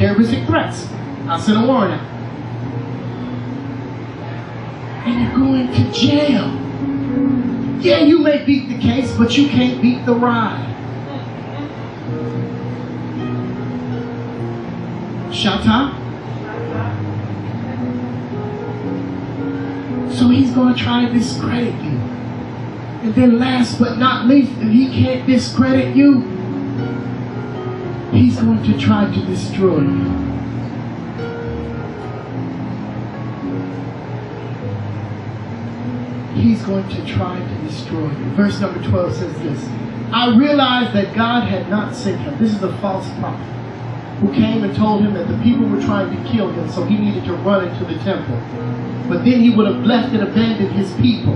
terroristic threats. I'll send a warrant out. And you're going to jail. Yeah, you may beat the case, but you can't beat the ride. Shatta? So he's going to try to discredit you. And then last but not least, if he can't discredit you, he's going to try to destroy you. He's going to try to destroy you. Verse number 12 says this. I realized that God had not sent him. This is a false prophet who came and told him that the people were trying to kill him, so he needed to run into the temple. But then he would have left and abandoned his people.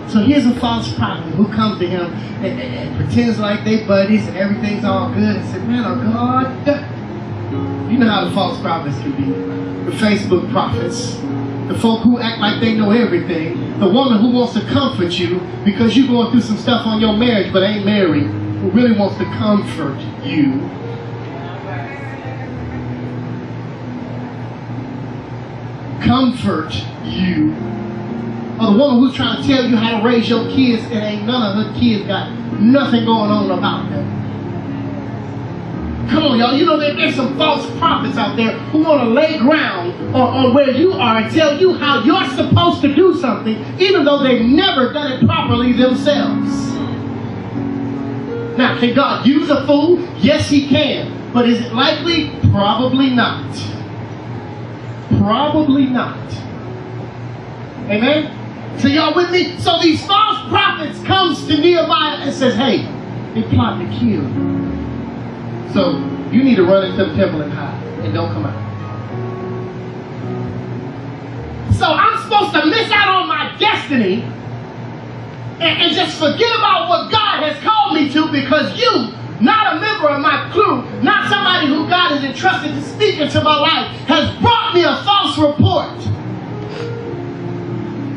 So here's a false prophet who comes to him and pretends like they buddies and everything's all good and said, man, oh God. You know how the false prophets can be. The Facebook prophets. The folk who act like they know everything. The woman who wants to comfort you because you're going through some stuff on your marriage but ain't married. Who really wants to comfort you. Comfort you. Or the woman who's trying to tell you how to raise your kids and ain't none of her kids got nothing going on about them. Come on, y'all. You know that there's some false prophets out there who want to lay ground on where you are and tell you how you're supposed to do something, even though they've never done it properly themselves. Now, can God use a fool? Yes, he can. But is it likely? Probably not. Probably not. Amen? So y'all with me? So these false prophets comes to Nehemiah and says, hey, they plot to kill you. So you need to run into the temple and hide and don't come out. So I'm supposed to miss out on my destiny and just forget about what God has called me to because you, not a member of my crew, not somebody who God has entrusted to speak into my life, has brought me a false report.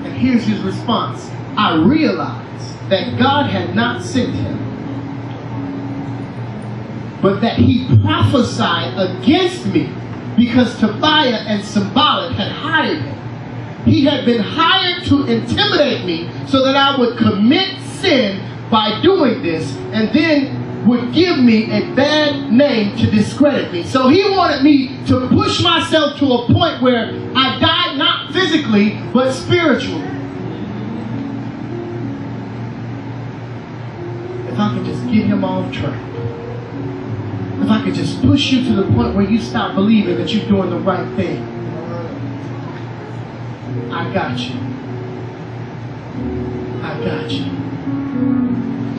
And here's his response. I realized that God had not sent him, but that he prophesied against me because Tobiah and Sanballat had hired him. He had been hired to intimidate me so that I would commit sin by doing this and then would give me a bad name to discredit me. So he wanted me to push myself to a point where I died not physically but spiritually. If I could just get him off track. If I could just push you to the point where you stop believing that you're doing the right thing. I got you. I got you.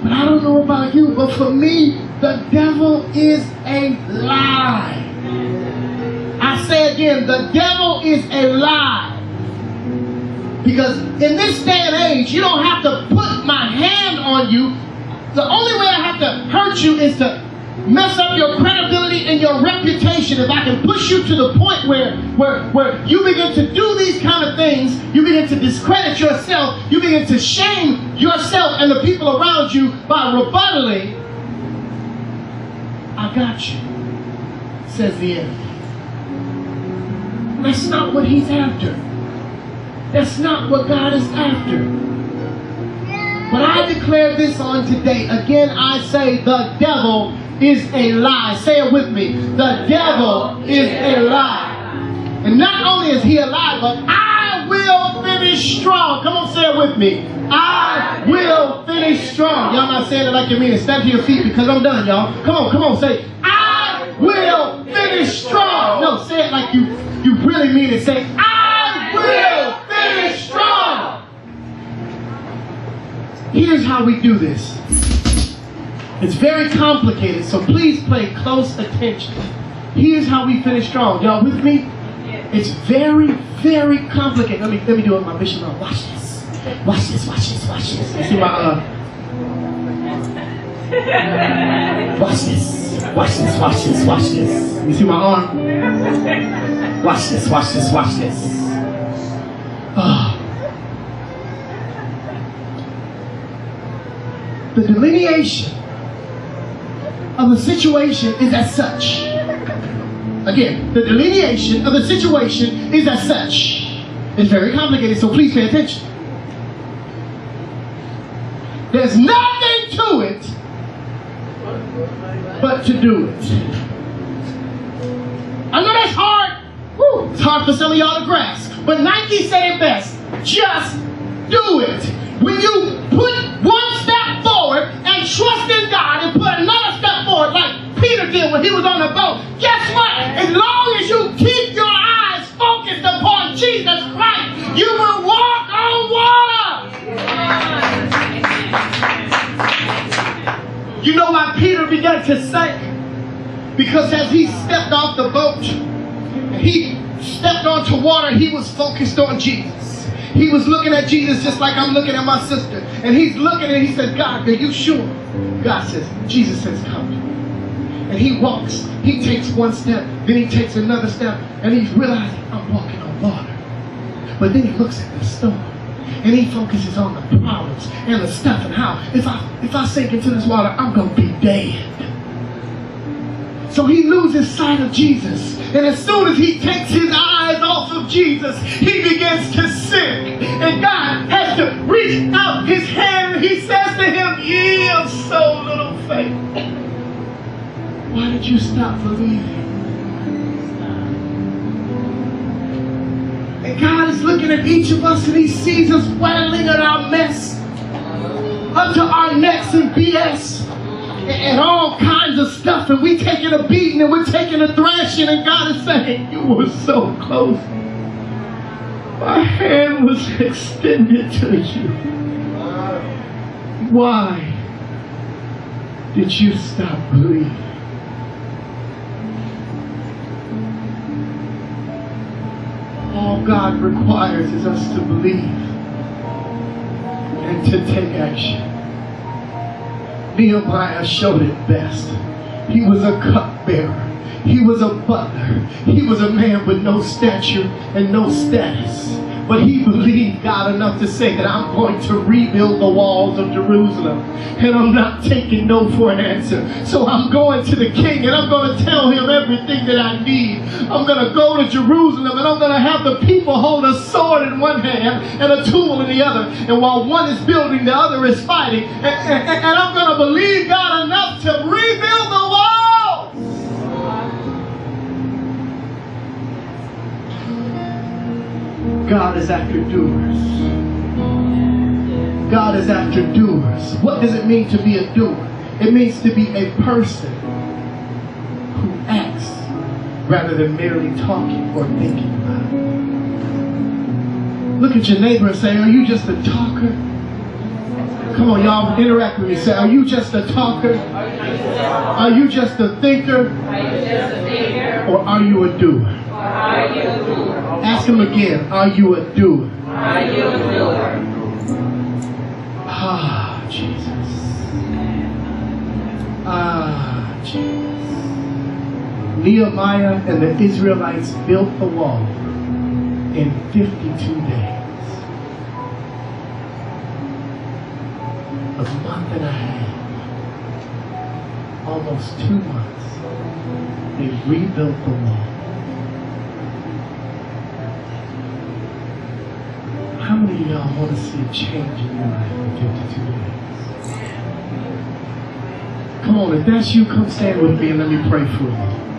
But I don't know about you, but for me, the devil is a lie. I say again, the devil is a lie. Because in this day and age, you don't have to put my hand on you. The only way I have to hurt you is to mess up your credibility and your reputation. If I can push you to the point where you begin to do these kind of things, you begin to discredit yourself, you begin to shame yourself and the people around you by rebuttaling, I got you, says the enemy. That's not what he's after. That's not what God is after. But I declare this on today. Again, I say the devil is a lie. Say it with me. The devil is a lie. And not only is he a lie, but I will finish strong. Come on, say it with me. I will finish strong. Y'all not saying it like you mean it. Stand to your feet because I'm done, y'all. Come on, say, I will finish strong. No, say it like you really mean it. Say, I will finish strong. Here's how we do this. It's very complicated, so please pay close attention. Here's how we finish strong. Y'all with me? It's very, very complicated. Let me do it with my bishop. Watch this. Watch this. You see my watch this. You see my arm? Watch this. The delineation of the situation is as such. Again, the delineation of the situation is as such. It's very complicated, so please pay attention. There's nothing to it but to do it. I know that's hard. Woo, it's hard for some of y'all to grasp. But Nike said it best. Just do it. When you put one step forward and trust in God and put another step forward like Peter did when he was on the boat, guess what? As long as you keep your eyes focused upon Jesus Christ, you will walk on water. You know why Peter began to sink? Because as he stepped off the boat, he stepped onto water, he was focused on Jesus. He was looking at Jesus just like I'm looking at my sister. And he's looking and he said, God, are you sure? God says, Jesus says, come. And he walks. He takes one step, then he takes another step, and he's realizing I'm walking on water. But then he looks at the storm, and he focuses on the problems and the stuff and how if I sink into this water, I'm going to be dead. So he loses sight of Jesus. And as soon as he takes his eyes off of Jesus, he begins to sink. And God has to reach out his hand and he says to him, ye of so little faith, why did you stop believing? And God is looking at each of us and he sees us waddling in our mess, unto our necks in BS. And all kinds of stuff, and we taking a beating and we're taking a thrashing, and God is saying, you were so close. My hand was extended to you. Why did you stop believing? All God requires is us to believe and to take action. Nehemiah showed it best. He was a cupbearer. He was a butler. He was a man with no stature and no status. But he believed God enough to say that I'm going to rebuild the walls of Jerusalem. And I'm not taking no for an answer. So I'm going to the king and I'm going to tell him everything that I need. I'm going to go to Jerusalem and I'm going to have the people hold a sword in one hand and a tool in the other. And while one is building, the other is fighting. And I'm going to believe God enough to rebuild the walls. God is after doers. God is after doers. What does it mean to be a doer? It means to be a person who acts rather than merely talking or thinking about it. Look at your neighbor and say, are you just a talker? Come on, y'all, interact with me. Say, are you just a talker? Are you just a thinker? Or are you a doer? Ask him again, are you a doer? Are you a doer? Ah, Jesus. Ah, Jesus. Nehemiah and the Israelites built the wall in 52 days. A month and a half. Almost 2 months. They rebuilt the wall. How many of y'all want to see a change in your life in 52 days? Come on, if that's you, come stand with me and let me pray for you.